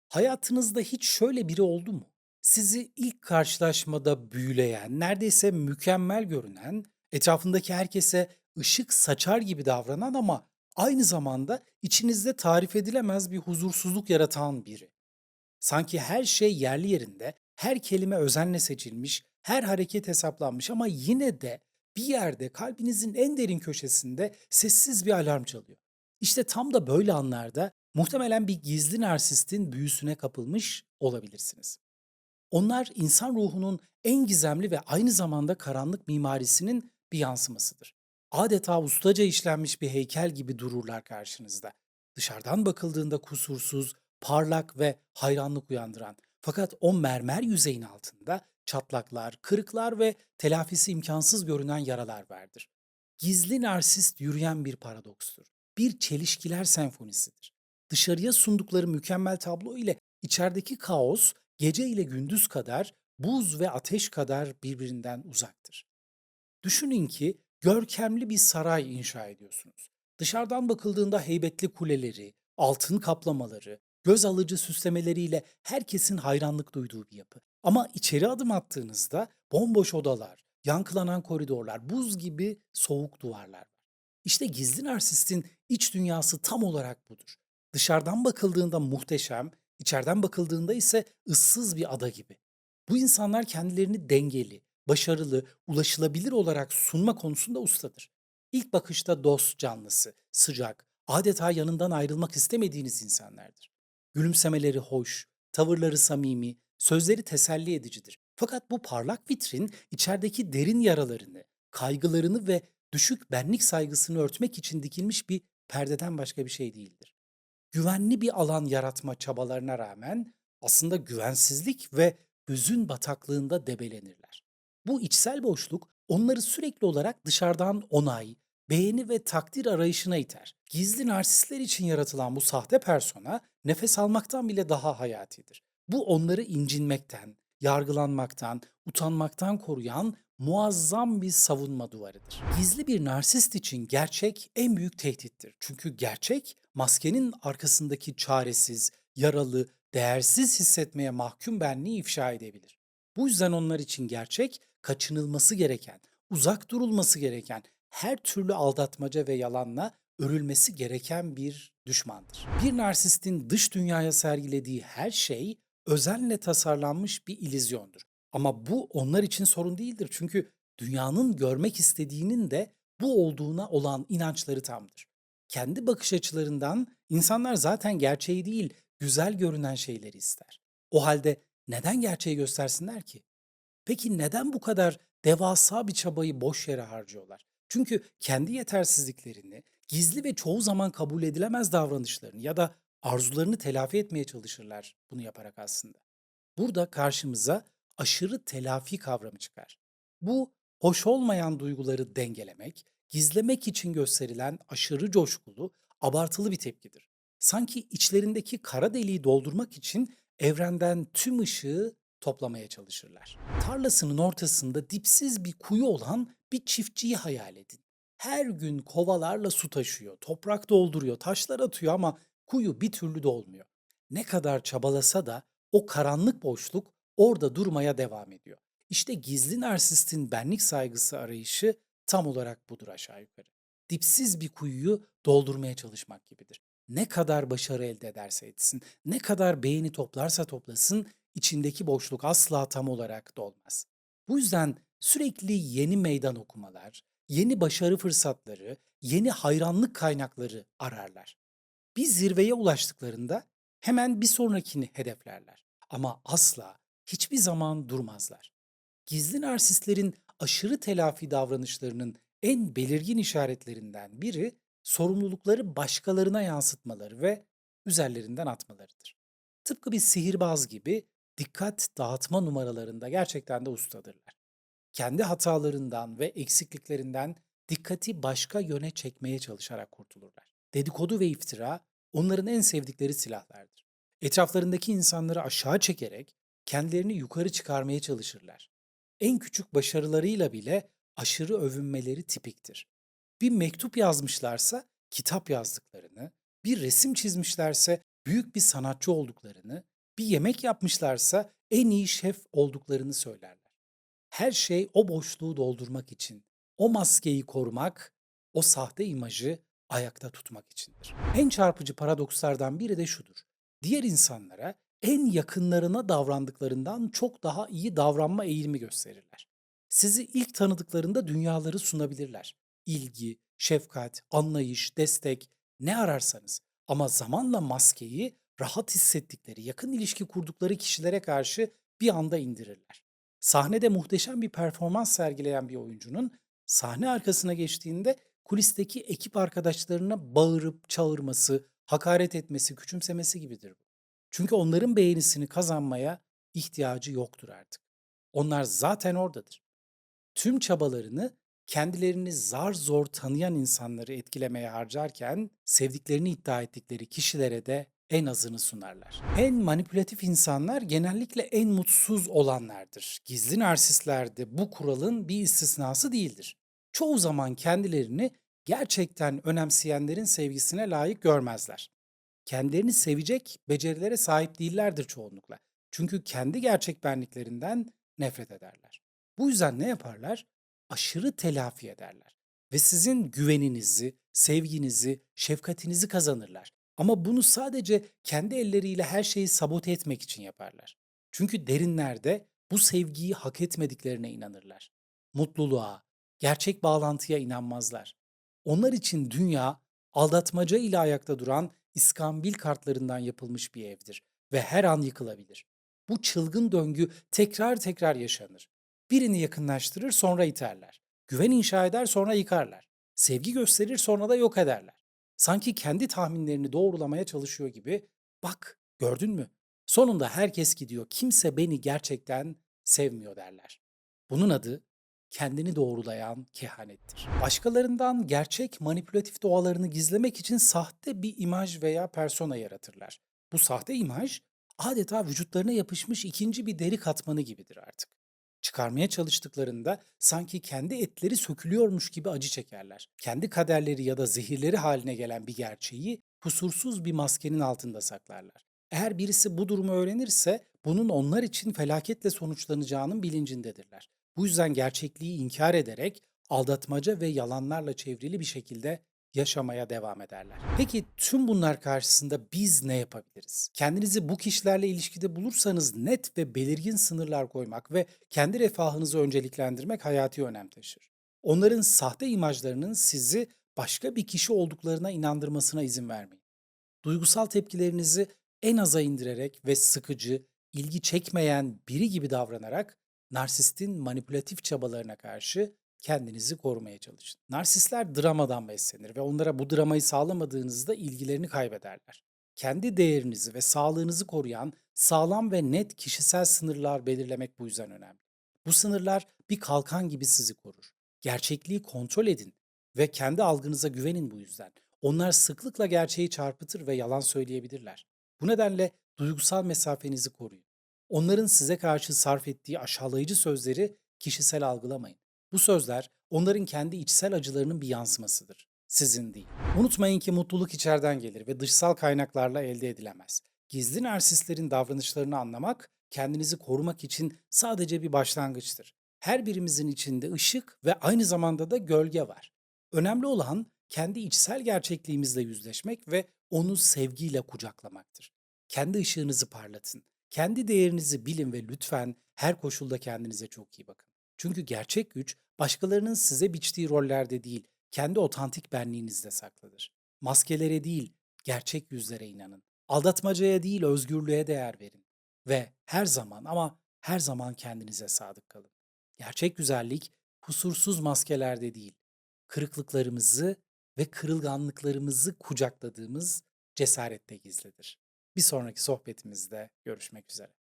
Hayatınızda hiç şöyle biri oldu mu? Sizi ilk karşılaşmada büyüleyen, neredeyse mükemmel görünen, etrafındaki herkese ışık saçar gibi davranan ama aynı zamanda içinizde tarif edilemez bir huzursuzluk yaratan biri. Sanki her şey yerli yerinde, her kelime özenle seçilmiş, her hareket hesaplanmış ama yine de bir yerde kalbinizin en derin köşesinde sessiz bir alarm çalıyor. İşte tam da böyle anlarda muhtemelen bir gizli narsistin büyüsüne kapılmış olabilirsiniz. Onlar insan ruhunun en gizemli ve aynı zamanda karanlık mimarisinin bir yansımasıdır. Adeta ustaca işlenmiş bir heykel gibi dururlar karşınızda. Dışarıdan bakıldığında kusursuz, parlak ve hayranlık uyandıran. Fakat o mermer yüzeyin altında çatlaklar, kırıklar ve telafisi imkansız görünen yaralar vardır. Gizli narsist yürüyen bir paradokstur. Bir çelişkiler senfonisidir. Dışarıya sundukları mükemmel tablo ile içerideki kaos gece ile gündüz kadar, buz ve ateş kadar birbirinden uzaktır. Düşünün ki görkemli bir saray inşa ediyorsunuz. Dışarıdan bakıldığında heybetli kuleleri, altın kaplamaları, göz alıcı süslemeleriyle herkesin hayranlık duyduğu bir yapı. Ama içeri adım attığınızda bomboş odalar, yankılanan koridorlar, buz gibi soğuk duvarlar var. İşte gizli narsistin iç dünyası tam olarak budur. Dışarıdan bakıldığında muhteşem, içeriden bakıldığında ise ıssız bir ada gibi. Bu insanlar kendilerini dengeli, başarılı, ulaşılabilir olarak sunma konusunda ustadır. İlk bakışta dost canlısı, sıcak, adeta yanından ayrılmak istemediğiniz insanlardır. Gülümsemeleri hoş, tavırları samimi, sözleri teselli edicidir. Fakat bu parlak vitrin içerideki derin yaralarını, kaygılarını ve düşük benlik saygısını örtmek için dikilmiş bir perdeden başka bir şey değildir. Güvenli bir alan yaratma çabalarına rağmen aslında güvensizlik ve hüzün bataklığında debelenirler. Bu içsel boşluk onları sürekli olarak dışarıdan onay, beğeni ve takdir arayışına iter. Gizli narsistler için yaratılan bu sahte persona nefes almaktan bile daha hayatidir. Bu onları incinmekten, yargılanmaktan, utanmaktan koruyan muazzam bir savunma duvarıdır. Gizli bir narsist için gerçek en büyük tehdittir. Çünkü gerçek maskenin arkasındaki çaresiz, yaralı, değersiz hissetmeye mahkum benliği ifşa edebilir. Bu yüzden onlar için gerçek kaçınılması gereken, uzak durulması gereken, her türlü aldatmaca ve yalanla örülmesi gereken bir düşmandır. Bir narsistin dış dünyaya sergilediği her şey özenle tasarlanmış bir illüzyondur. Ama bu onlar için sorun değildir. Çünkü dünyanın görmek istediğinin de bu olduğuna olan inançları tamdır. Kendi bakış açılarından insanlar zaten gerçeği değil, güzel görünen şeyleri ister. O halde neden gerçeği göstersinler ki? Peki neden bu kadar devasa bir çabayı boş yere harcıyorlar? Çünkü kendi yetersizliklerini, gizli ve çoğu zaman kabul edilemez davranışlarını ya da arzularını telafi etmeye çalışırlar bunu yaparak aslında. Burada karşımıza aşırı telafi kavramı çıkar. Bu, hoş olmayan duyguları dengelemek, gizlemek için gösterilen aşırı coşkulu, abartılı bir tepkidir. Sanki içlerindeki kara deliği doldurmak için evrenden tüm ışığı toplamaya çalışırlar. Tarlasının ortasında dipsiz bir kuyu olan bir çiftçiyi hayal edin. Her gün kovalarla su taşıyor, toprak dolduruyor, taşlar atıyor ama kuyu bir türlü dolmuyor. Ne kadar çabalasa da o karanlık boşluk orada durmaya devam ediyor. İşte gizli narsistin benlik saygısı arayışı tam olarak budur aşağı yukarı. Dipsiz bir kuyuyu doldurmaya çalışmak gibidir. Ne kadar başarı elde ederse etsin, ne kadar beğeni toplarsa toplasın, içindeki boşluk asla tam olarak dolmaz. Bu yüzden sürekli yeni meydan okumalar, yeni başarı fırsatları, yeni hayranlık kaynakları ararlar. Bir zirveye ulaştıklarında hemen bir sonrakini hedeflerler. Ama asla, hiçbir zaman durmazlar. Gizli narsistlerin aşırı telafi davranışlarının en belirgin işaretlerinden biri sorumlulukları başkalarına yansıtmaları ve üzerlerinden atmalarıdır. Tıpkı bir sihirbaz gibi dikkat dağıtma numaralarında gerçekten de ustadırlar. Kendi hatalarından ve eksikliklerinden dikkati başka yöne çekmeye çalışarak kurtulurlar. Dedikodu ve iftira onların en sevdikleri silahlardır. Etraflarındaki insanları aşağı çekerek kendilerini yukarı çıkarmaya çalışırlar. En küçük başarılarıyla bile aşırı övünmeleri tipiktir. Bir mektup yazmışlarsa kitap yazdıklarını, bir resim çizmişlerse büyük bir sanatçı olduklarını, Bir yemek yapmışlarsa en iyi şef olduklarını söylerler. Her şey o boşluğu doldurmak için, o maskeyi korumak, o sahte imajı ayakta tutmak içindir. En çarpıcı paradokslardan biri de şudur. Diğer insanlara en yakınlarına davrandıklarından çok daha iyi davranma eğilimi gösterirler. Sizi ilk tanıdıklarında dünyaları sunabilirler. İlgi, şefkat, anlayış, destek, ne ararsanız. Ama zamanla maskeyi rahat hissettikleri, yakın ilişki kurdukları kişilere karşı bir anda indirirler. Sahnede muhteşem bir performans sergileyen bir oyuncunun sahne arkasına geçtiğinde kulisteki ekip arkadaşlarına bağırıp çağırması, hakaret etmesi, küçümsemesi gibidir bu. Çünkü onların beğenisini kazanmaya ihtiyacı yoktur artık. Onlar zaten oradadır. Tüm çabalarını kendilerini zar zor tanıyan insanları etkilemeye harcarken sevdiklerini iddia ettikleri kişilere de en azını sunarlar. En manipülatif insanlar genellikle en mutsuz olanlardır. Gizli narsistler de bu kuralın bir istisnası değildir. Çoğu zaman kendilerini gerçekten önemseyenlerin sevgisine layık görmezler. Kendilerini sevecek becerilere sahip değillerdir çoğunlukla. Çünkü kendi gerçek benliklerinden nefret ederler. Bu yüzden ne yaparlar? Aşırı telafi ederler ve sizin güveninizi, sevginizi, şefkatinizi kazanırlar. Ama bunu sadece kendi elleriyle her şeyi sabote etmek için yaparlar. Çünkü derinlerde bu sevgiyi hak etmediklerine inanırlar. Mutluluğa, gerçek bağlantıya inanmazlar. Onlar için dünya aldatmaca ile ayakta duran iskambil kartlarından yapılmış bir evdir ve her an yıkılabilir. Bu çılgın döngü tekrar tekrar yaşanır. Birini yakınlaştırır sonra iterler. Güven inşa eder sonra yıkarlar. Sevgi gösterir sonra da yok ederler. Sanki kendi tahminlerini doğrulamaya çalışıyor gibi. Bak, gördün mü? Sonunda herkes gidiyor. Kimse beni gerçekten sevmiyor derler. Bunun adı kendini doğrulayan kehanettir. Başkalarından gerçek manipülatif doğalarını gizlemek için sahte bir imaj veya persona yaratırlar. Bu sahte imaj adeta vücutlarına yapışmış ikinci bir deri katmanı gibidir artık. Çıkarmaya çalıştıklarında sanki kendi etleri sökülüyormuş gibi acı çekerler. Kendi kaderleri ya da zehirleri haline gelen bir gerçeği kusursuz bir maskenin altında saklarlar. Eğer birisi bu durumu öğrenirse bunun onlar için felaketle sonuçlanacağının bilincindedirler. Bu yüzden gerçekliği inkar ederek aldatmaca ve yalanlarla çevrili bir şekilde yaşamaya devam ederler. Peki tüm bunlar karşısında biz ne yapabiliriz? Kendinizi bu kişilerle ilişkide bulursanız net ve belirgin sınırlar koymak ve kendi refahınızı önceliklendirmek hayati önem taşır. Onların sahte imajlarının sizi başka bir kişi olduklarına inandırmasına izin vermeyin. Duygusal tepkilerinizi en aza indirerek ve sıkıcı, ilgi çekmeyen biri gibi davranarak narsistin manipülatif çabalarına karşı kendinizi korumaya çalışın. Narsistler dramadan beslenir ve onlara bu dramayı sağlamadığınızda ilgilerini kaybederler. Kendi değerinizi ve sağlığınızı koruyan sağlam ve net kişisel sınırlar belirlemek bu yüzden önemli. Bu sınırlar bir kalkan gibi sizi korur. Gerçekliği kontrol edin ve kendi algınıza güvenin bu yüzden. Onlar sıklıkla gerçeği çarpıtır ve yalan söyleyebilirler. Bu nedenle duygusal mesafenizi koruyun. Onların size karşı sarf ettiği aşağılayıcı sözleri kişisel algılamayın. Bu sözler onların kendi içsel acılarının bir yansımasıdır. Sizin değil. Unutmayın ki mutluluk içeriden gelir ve dışsal kaynaklarla elde edilemez. Gizli narsistlerin davranışlarını anlamak, kendinizi korumak için sadece bir başlangıçtır. Her birimizin içinde ışık ve aynı zamanda da gölge var. Önemli olan kendi içsel gerçekliğimizle yüzleşmek ve onu sevgiyle kucaklamaktır. Kendi ışığınızı parlatın. Kendi değerinizi bilin ve lütfen her koşulda kendinize çok iyi bakın. Çünkü gerçek güç başkalarının size biçtiği rollerde değil, kendi otantik benliğinizde saklıdır. Maskelere değil, gerçek yüzlere inanın. Aldatmacaya değil, özgürlüğe değer verin. Ve her zaman ama her zaman kendinize sadık kalın. Gerçek güzellik kusursuz maskelerde değil, kırıklıklarımızı ve kırılganlıklarımızı kucakladığımız cesarette gizlidir. Bir sonraki sohbetimizde görüşmek üzere.